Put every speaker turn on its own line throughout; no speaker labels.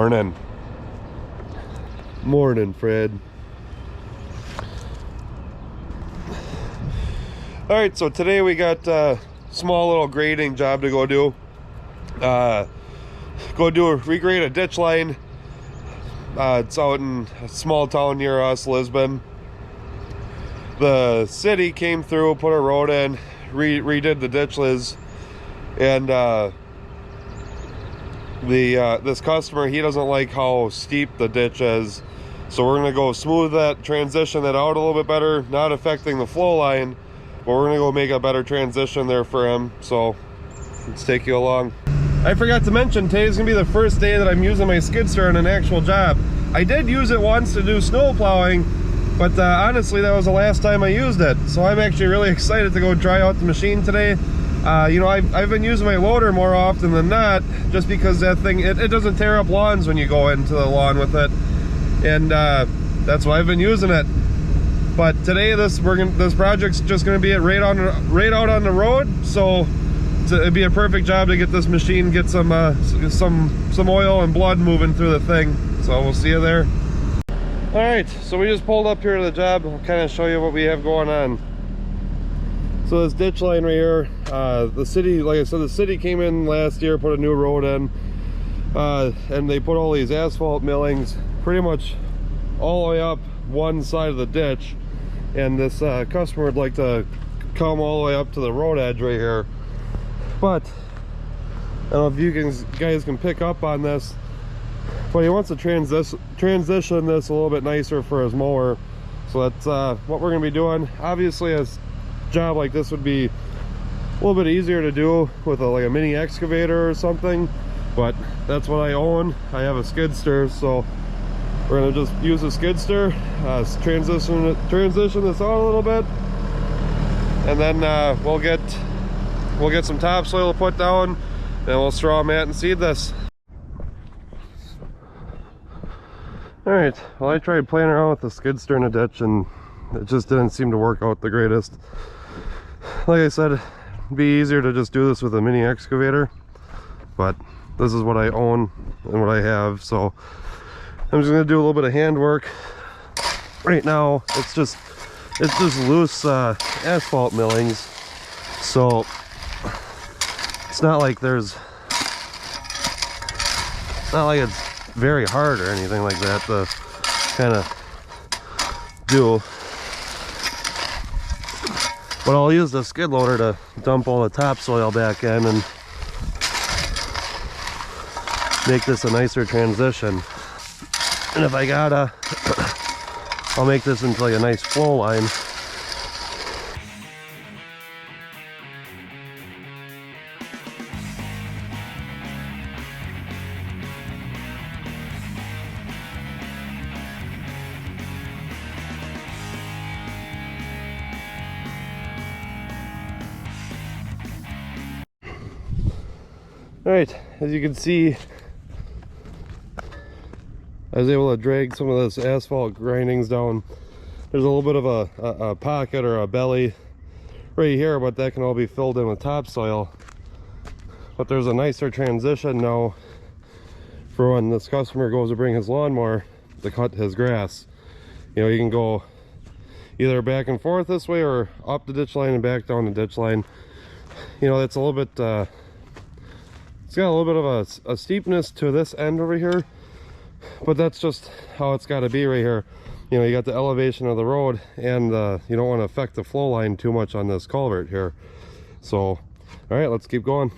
Morning. Morning, Fred. All right, so today we got a small little grading job to go do. Regrade a ditch line. It's out in a small town near us, Lisbon. The city came through, put a road in, redid the ditches, and this customer, he doesn't like how steep the ditch is, so we're gonna go smooth that, transition that out a little bit better, not affecting the flow line, but we're gonna go make a better transition there for him. So let's take you along. I forgot to mention, today's gonna be the first day that I'm using my skid steer on an actual job. I did use it once to do snow plowing, but honestly that was the last time I used it, so I'm actually really excited to go try out the machine today. You know, I've been using my loader more often than not, just because that thing, it doesn't tear up lawns when you go into the lawn with it, and that's why I've been using it. But today this project's just going to be right out on the road, so it'd be a perfect job to get this machine, get some oil and blood moving through the thing. So we'll see you there. All right, so we just pulled up here to the job. I'll kind of show you what we have going on. So this ditch line right here, the city, like I said, the city came in last year, put a new road in, and they put all these asphalt millings pretty much all the way up one side of the ditch, and this customer would like to come all the way up to the road edge right here. But I don't know if you guys can pick up on this, but he wants to transition this a little bit nicer for his mower. So that's what we're going to be doing. Obviously a job like this would be a little bit easier to do with like a mini excavator or something, but that's what I own. I have a skid steer, so we're going to just use a skid steer, transition this out a little bit, and then we'll get some topsoil to put down, and we'll straw mat and seed this. All right, well, I tried playing around with the skid steer in a ditch, and it just didn't seem to work out the greatest. Like I said, it'd be easier to just do this with a mini excavator, but this is what I own and what I have, so I'm just gonna do a little bit of handwork. Right now, it's just loose asphalt millings, so it's not like it's very hard or anything like that to kind of do. But I'll use the skid loader to dump all the topsoil back in and make this a nicer transition. And if I gotta, I'll make this into like a nice flow line. All right, as you can see, I was able to drag some of this asphalt grindings down. There's a little bit of a pocket or a belly right here, but that can all be filled in with topsoil. But there's a nicer transition now for when this customer goes to bring his lawnmower to cut his grass. You know, you can go either back and forth this way or up the ditch line and back down the ditch line. You know, it's a little bit it's got a little bit of a steepness to this end over here, but that's just how it's got to be right here. You know, you got the elevation of the road, and you don't want to affect the flow line too much on this culvert here. So, all right, let's keep going.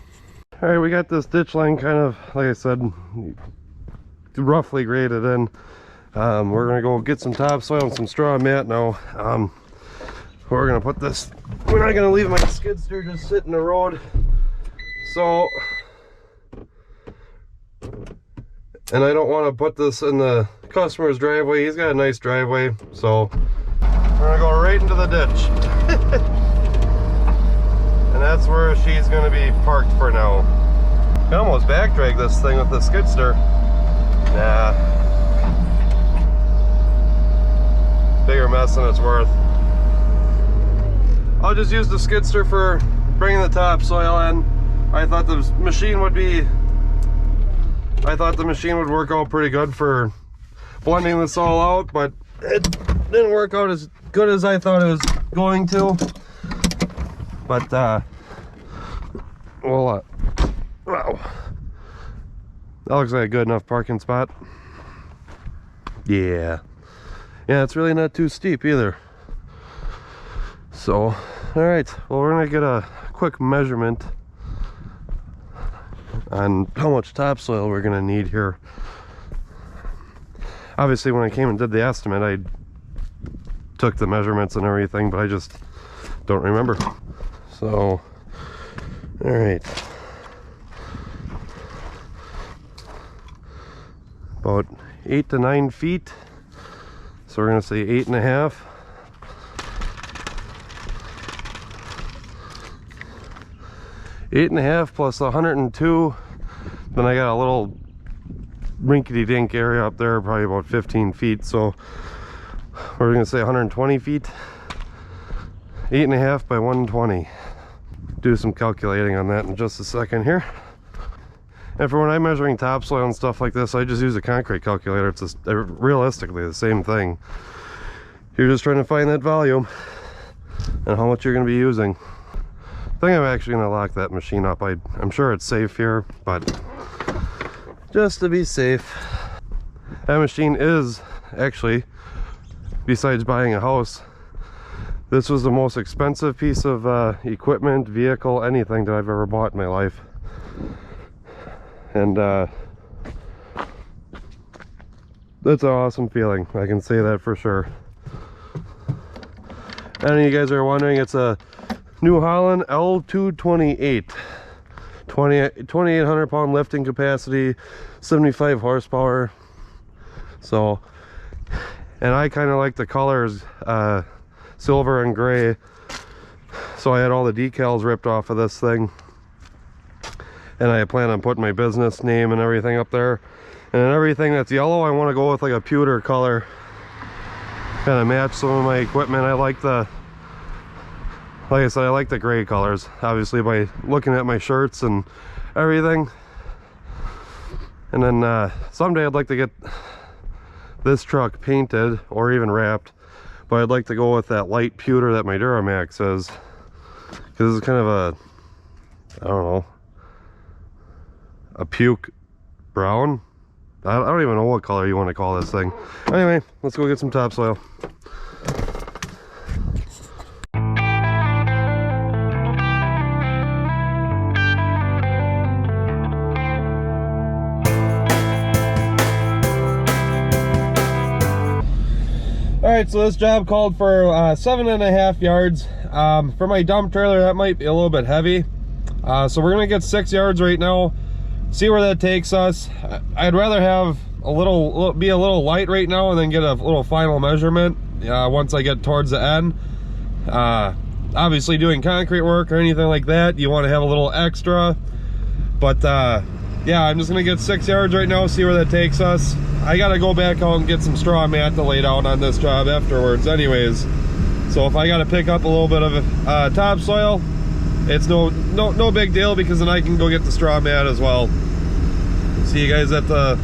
All right, we got this ditch line kind of, like I said, roughly graded in. We're gonna go get some topsoil and some straw mat now. We're gonna put this, we're not gonna leave my skid steer just sit in the road. So, and I don't want to put this in the customer's driveway. He's got a nice driveway, so we're gonna go right into the ditch. And that's where she's gonna be parked for now. I almost back drag this thing with the skid steer. Nah, bigger mess than it's worth. I'll just use the skid steer for bringing the topsoil in. I thought the machine would be I thought the machine would work out pretty good for blending this all out, but it didn't work out as good as I thought it was going to. But well, wow, that looks like a good enough parking spot. Yeah, it's really not too steep either. So, all right, well, we're gonna get a quick measurement on how much topsoil we're gonna need here. Obviously, when I came and did the estimate, I took the measurements and everything, but I just don't remember. So, all right, about 8 to 9 feet. So we're gonna say 8.5. Eight and a half plus 102. Then I got a little rinkety-dink area up there, probably about 15 feet. So we're gonna say 120 feet. 8.5 by 120. Do some calculating on that in just a second here. And for when I'm measuring topsoil and stuff like this, I just use a concrete calculator. It's just, realistically the same thing. You're just trying to find that volume and how much you're going to be using. I think I'm actually going to lock that machine up. I'm sure it's safe here, but just to be safe. That machine is actually, besides buying a house, this was the most expensive piece of equipment, vehicle, anything that I've ever bought in my life. And that's an awesome feeling, I can say that for sure. And you guys are wondering, it's a New Holland L228, 2,800 pound lifting capacity, 75 horsepower. So, and I kind of like the colors silver and gray, so I had all the decals ripped off of this thing, and I plan on putting my business name and everything up there. And then everything that's yellow, I want to go with like a pewter color, kind of match some of my equipment. I like the, like I said, I like the gray colors, obviously, by looking at my shirts and everything. And then someday I'd like to get this truck painted or even wrapped, but I'd like to go with that light pewter that my Duramax is, because it's kind of a, I don't know, a puke brown. I don't even know what color you want to call this thing. Anyway, let's go get some topsoil. Alright, so this job called for 7.5 yards. For my dump trailer, that might be a little bit heavy. So we're gonna get 6 yards right now, see where that takes us. I'd rather have be a little light right now and then get a little final measurement once I get towards the end. Obviously, doing concrete work or anything like that, you want to have a little extra. But yeah, I'm just gonna get 6 yards right now, see where that takes us. I gotta go back out and get some straw mat to lay down on this job afterwards anyways. So if I gotta pick up a little bit of topsoil, it's no big deal, because then I can go get the straw mat as well. See you guys at the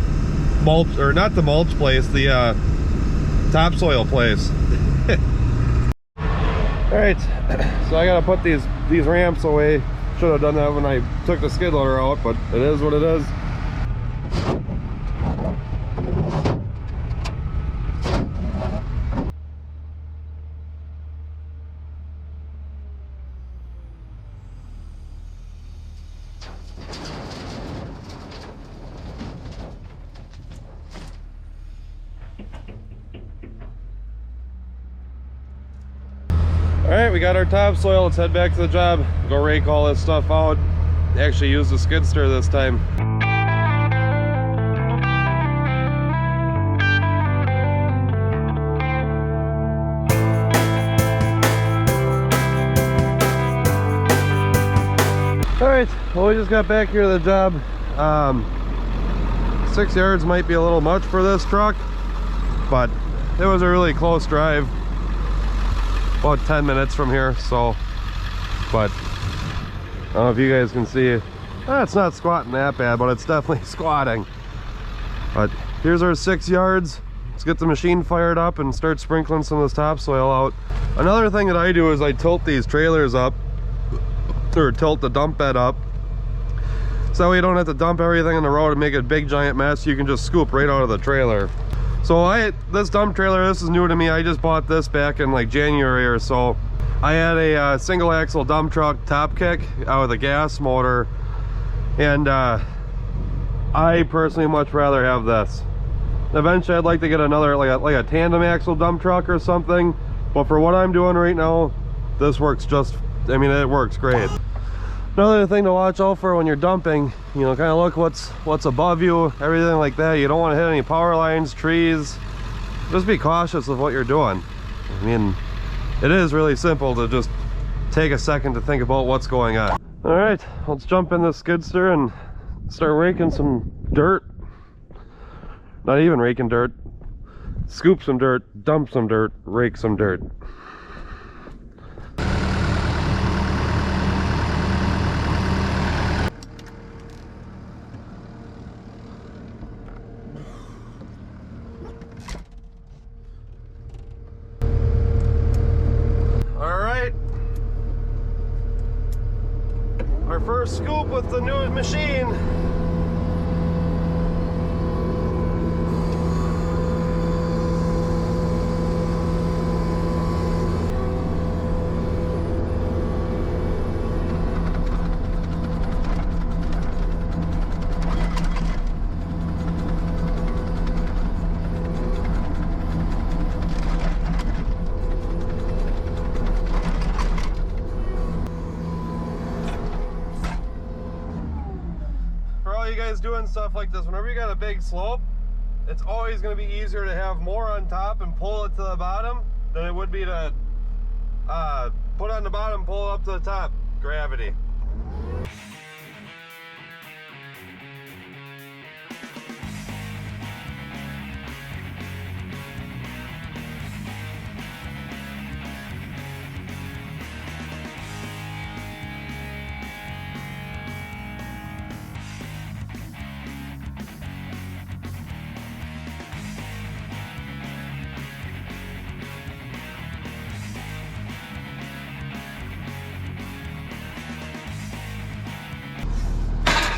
mulch, or not the mulch place, the topsoil place. All right, so I gotta put these ramps away. Should have done that when I took the skid loader out, but it is what it is. Alright, we got our topsoil. Let's head back to the job, go rake all this stuff out. Actually use the skid steer this time. Alright, well, we just got back here to the job. 6 yards might be a little much for this truck, but it was a really close drive. About 10 minutes from here, so, but I don't know if you guys can see, it's not squatting that bad, but it's definitely squatting. But here's our 6 yards. Let's get the machine fired up and start sprinkling some of this topsoil out. Another thing that I do is I tilt these trailers up, or tilt the dump bed up, so that way you don't have to dump everything on the road and make a big giant mess. You can just scoop right out of the trailer. So this dump trailer, this is new to me. I just bought this back in like January or so. I had a single axle dump truck top kick out with a gas motor, and I personally much rather have this. Eventually I'd like to get another like a tandem axle dump truck or something, but for what I'm doing right now, this works I mean, it works great. Another thing to watch out for when you're dumping, you know, kind of look what's above you, everything like that. You don't want to hit any power lines, trees. Just be cautious of what you're doing. I mean, it is really simple to just take a second to think about what's going on. All right, let's jump in this skidster and start raking some dirt. Not even raking dirt. Scoop some dirt, dump some dirt, rake some dirt. All right. Our first scoop with the new machine. Doing stuff like this, whenever you got a big slope, it's always going to be easier to have more on top and pull it to the bottom than it would be to put on the bottom, pull it up to the top. Gravity.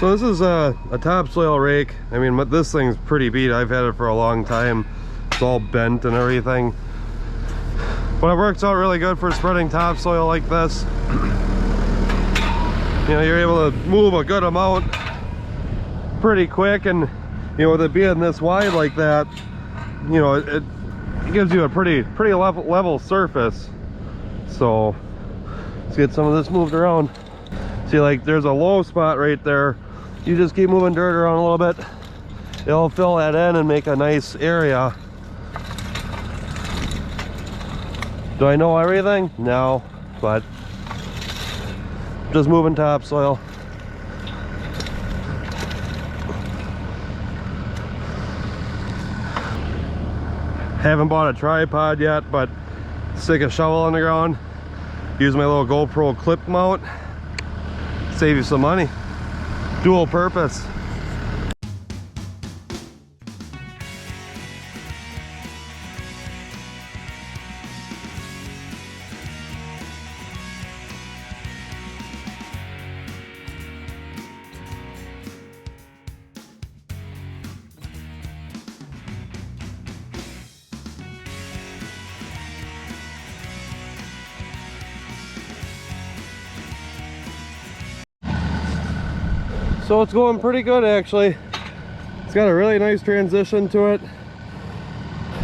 So this is a topsoil rake. I mean, this thing's pretty beat. I've had it for a long time. It's all bent and everything. But it works out really good for spreading topsoil like this. You know, you're able to move a good amount pretty quick, and you know, with it being this wide like that, you know, it gives you a pretty level surface. So let's get some of this moved around. See, like there's a low spot right there. You just keep moving dirt around a little bit, it'll fill that in and make a nice area. Do I know everything? No, but just moving topsoil. Haven't bought a tripod yet, but stick a shovel on the ground, use my little GoPro clip mount, save you some money. Dual purpose. So it's going pretty good actually. It's got a really nice transition to it.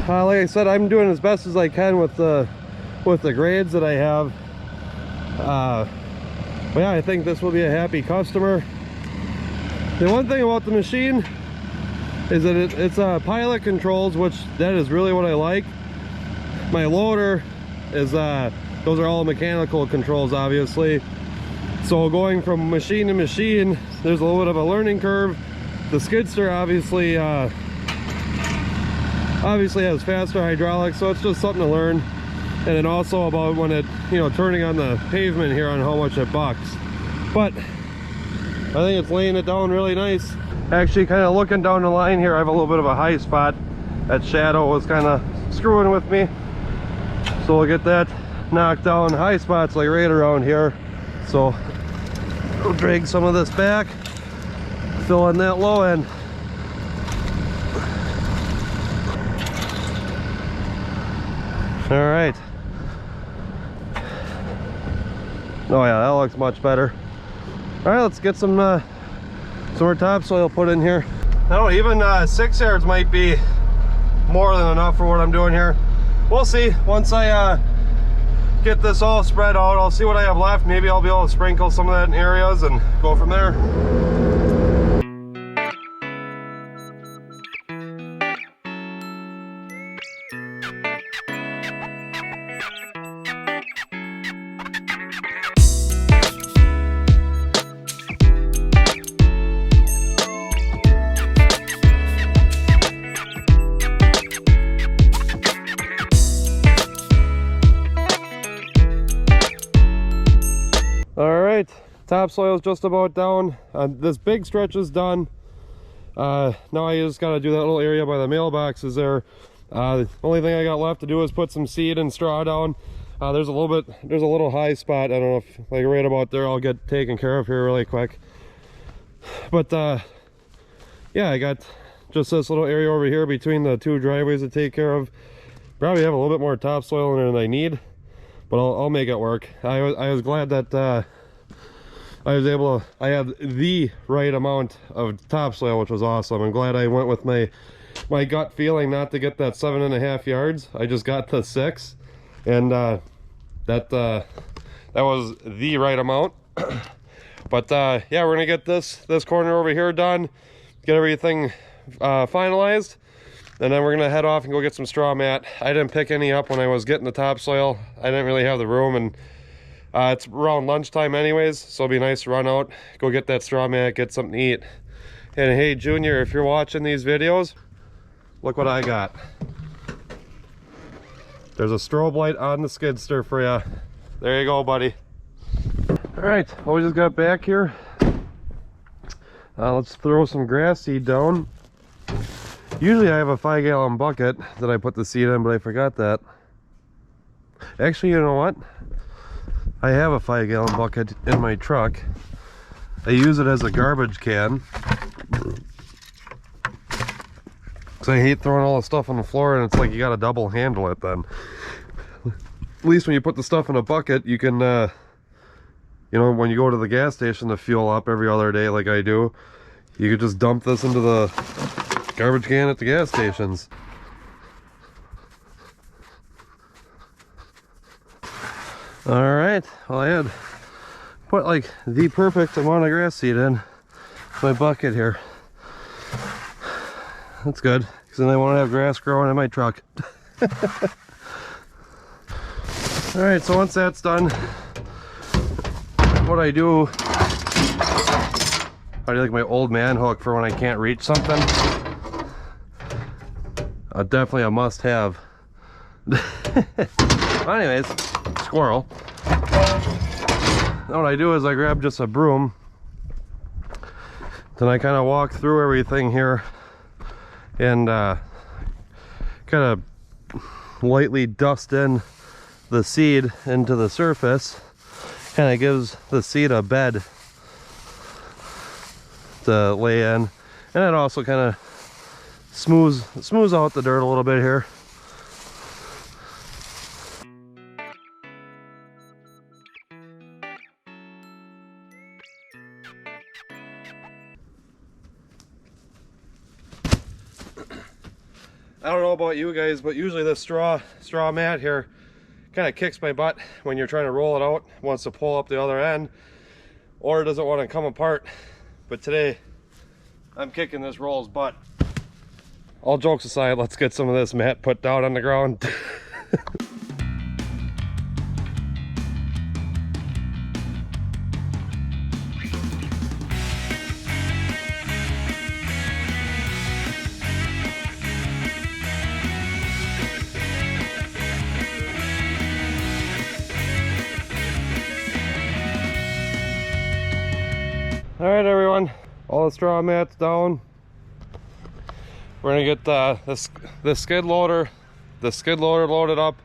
Like I said, I'm doing as best as I can with the grades that I have. But yeah, I think this will be a happy customer. The one thing about the machine is that it's pilot controls, which that is really what I like. My loader is those are all mechanical controls, obviously. So going from machine to machine, there's a little bit of a learning curve. The skidster obviously has faster hydraulics, so it's just something to learn. And then also about when it, you know, turning on the pavement here on how much it bucks. But I think it's laying it down really nice. Actually, kind of looking down the line here, I have a little bit of a high spot. That shadow was kind of screwing with me, so we'll get that knocked down. High spots like right around here, so we'll drag some of this back, fill in that low end. All right. Oh yeah, that looks much better. All right, let's get some more topsoil put in here. I don't know, even 6 yards might be more than enough for what I'm doing here. We'll see. Once I get this all spread out, I'll see what I have left. Maybe I'll be able to sprinkle some of that in areas and go from there. Alright, topsoil is just about down. This big stretch is done. Now I just gotta do that little area by the mailboxes there. The only thing I got left to do is put some seed and straw down. There's a little high spot. I don't know if, like right about there, I'll get taken care of here really quick. But yeah, I got just this little area over here between the two driveways to take care of. Probably have a little bit more topsoil in there than I need, but I'll make it work. I was glad that I had the right amount of topsoil, which was awesome. I'm glad I went with my gut feeling not to get that 7.5 yards. I just got to 6, and that was the right amount. But yeah, we're gonna get this corner over here done, get everything finalized, and then we're gonna head off and go get some straw mat. I didn't pick any up when I was getting the topsoil. I didn't really have the room, and it's around lunchtime anyways, so it'll be nice to run out, go get that straw mat, get something to eat. And hey, Junior, if you're watching these videos, look what I got. There's a strobe light on the skid steer for you. There you go, buddy. All right, well, we just got back here. Let's throw some grass seed down. Usually I have a 5-gallon bucket that I put the seed in, but I forgot that. Actually, you know what? I have a 5-gallon bucket in my truck. I use it as a garbage can, because I hate throwing all the stuff on the floor, and it's like you gotta double handle it then. At least when you put the stuff in a bucket, you can, you know, when you go to the gas station to fuel up every other day like I do, you could just dump this into the garbage can at the gas stations. All right, well, I had put like the perfect amount of grass seed in my bucket here. That's good, because then I won't have grass growing in my truck. All right, so once that's done, what I do, I do like my old man hook for when I can't reach something. Definitely a must-have. Anyways, squirrel. What I do is I grab just a broom, then I kind of walk through everything here and kind of lightly dust in the seed into the surface. Kind of gives the seed a bed to lay in, and it also kind of smooths out the dirt a little bit here. I don't know about you guys, but usually this straw mat here kind of kicks my butt when you're trying to roll it out, wants to pull up the other end, or it doesn't want to come apart. But today I'm kicking this roll's butt. All jokes aside, let's get some of this mat put down on the ground. All right, everyone, all the straw mats down. We're gonna get the skid loader loaded up,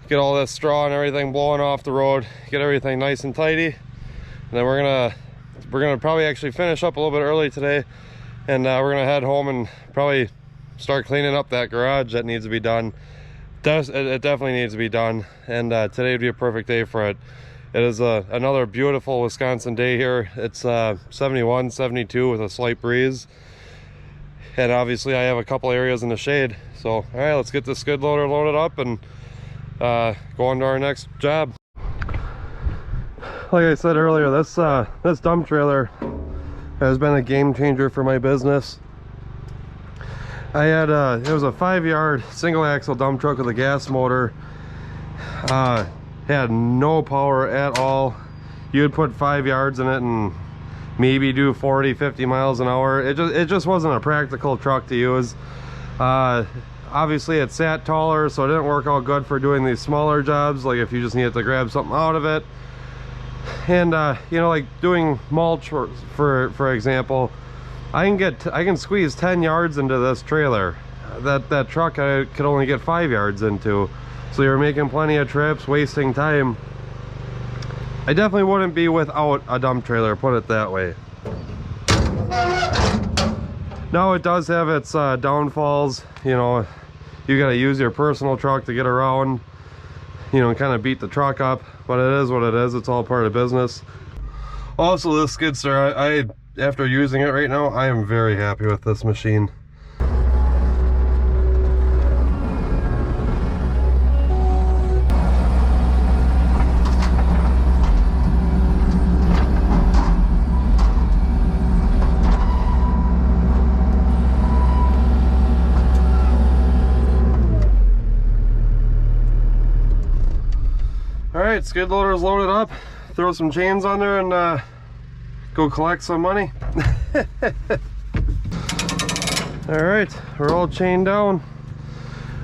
get all this straw and everything blowing off the road, get everything nice and tidy, and then we're gonna probably actually finish up a little bit early today, and we're gonna head home and probably start cleaning up that garage that needs to be done. It definitely needs to be done, and today would be a perfect day for it. It is another beautiful Wisconsin day here. It's 71, 72 with a slight breeze, and obviously I have a couple areas in the shade. So all right, let's get the skid loader loaded up and go on to our next job. Like I said earlier, this dump trailer has been a game changer for my business. I had it was a 5-yard single axle dump truck with a gas motor. Had no power at all. You would put 5 yards in it and maybe do 40-50 miles an hour. It just wasn't a practical truck to use. Obviously it sat taller, so it didn't work out good for doing these smaller jobs, like if you just needed to grab something out of it. And you know, like doing mulch for example, I can squeeze 10 yards into this trailer that truck I could only get 5 yards into. So you're making plenty of trips, wasting time. I definitely wouldn't be without a dump trailer, put it that way. Now it does have its downfalls. You know, you gotta use your personal truck to get around, you know, and kind of beat the truck up, but it is what it is. It's all part of business. Also, this skid steer, I after using it right now, I am very happy with this machine. Alright, skid loader is loaded up. Throw some chains on there and go collect some money. Alright, we're all chained down.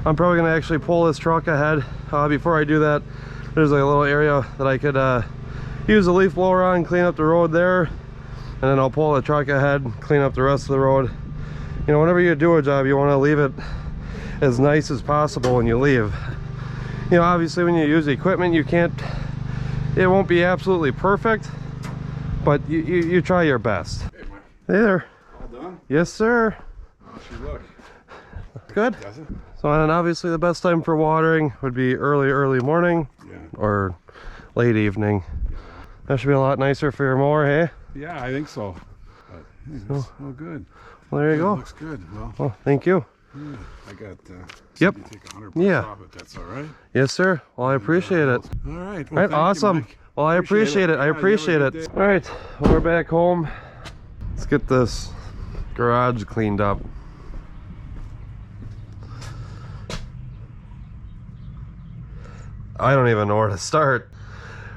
I'm probably going to actually pull this truck ahead. Before I do that, there's like a little area that I could use a leaf blower on, clean up the road there, and then I'll pull the truck ahead, clean up the rest of the road. You know, whenever you do a job, you want to leave it as nice as possible when you leave. You know, obviously when you use equipment, it won't be absolutely perfect, but you try your best. Hey, Mike. Hey there. All done? Yes, sir. How should you look? Good. Does it? So, and obviously the best time for watering would be early morning, yeah, or late evening. Yeah. That should be a lot nicer for your mower, hey? Yeah, I think so. But, hey, that's all good. Well, there you go. Looks good. Well, thank you. Yeah, I got yep. You take 100 bucks off it, that's all right? Yes, sir. Well, I appreciate it. All right. Well, all right, awesome. You, well, I appreciate it. I appreciate it. All right, well, we're back home. Let's get this garage cleaned up. I don't even know where to start.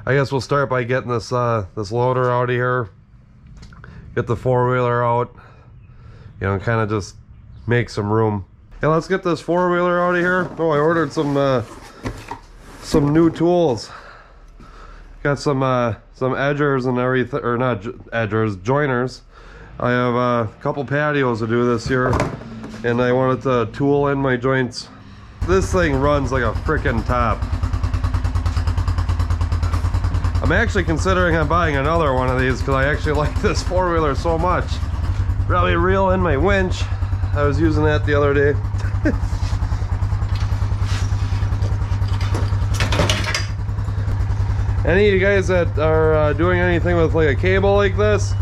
I guess we'll start by getting this this loader out of here. Get the four-wheeler out. You know, kind of just make some room. Yeah, let's get this four-wheeler out of here. Oh, I ordered some new tools. Got some edgers and everything, or not edgers, joiners. I have a couple patios to do this year, and I wanted to tool in my joints. This thing runs like a freaking top. I'm actually considering on buying another one of these because I actually like this four-wheeler so much. Probably reel in my winch. I was using that the other day. Any of you guys that are doing anything with like a cable like this,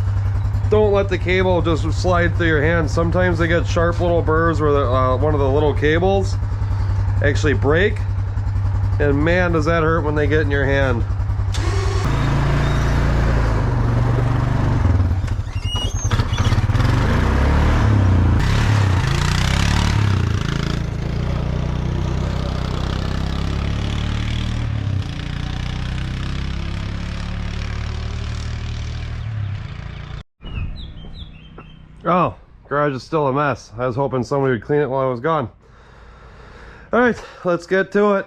don't let the cable just slide through your hand. Sometimes they get sharp little burrs where one of the little cables actually break, and man, does that hurt when they get in your hand. Oh, garage is still a mess. I was hoping somebody would clean it while I was gone. All right, let's get to it.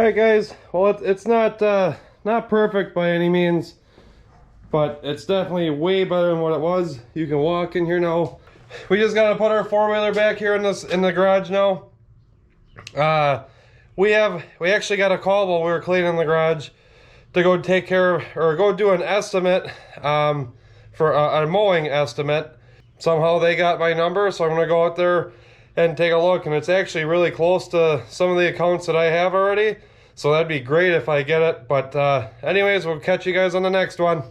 right, guys. Well, it's not not perfect by any means, but it's definitely way better than what it was. You can walk in here now. We just gotta put our four-wheeler back here in the garage now. We actually got a call while we were cleaning the garage to go take care of, or go do an estimate for a mowing estimate. Somehow they got my number, so I'm gonna go out there and take a look, and it's actually really close to some of the accounts that I have already, so that'd be great if I get it. But anyways, we'll catch you guys on the next one.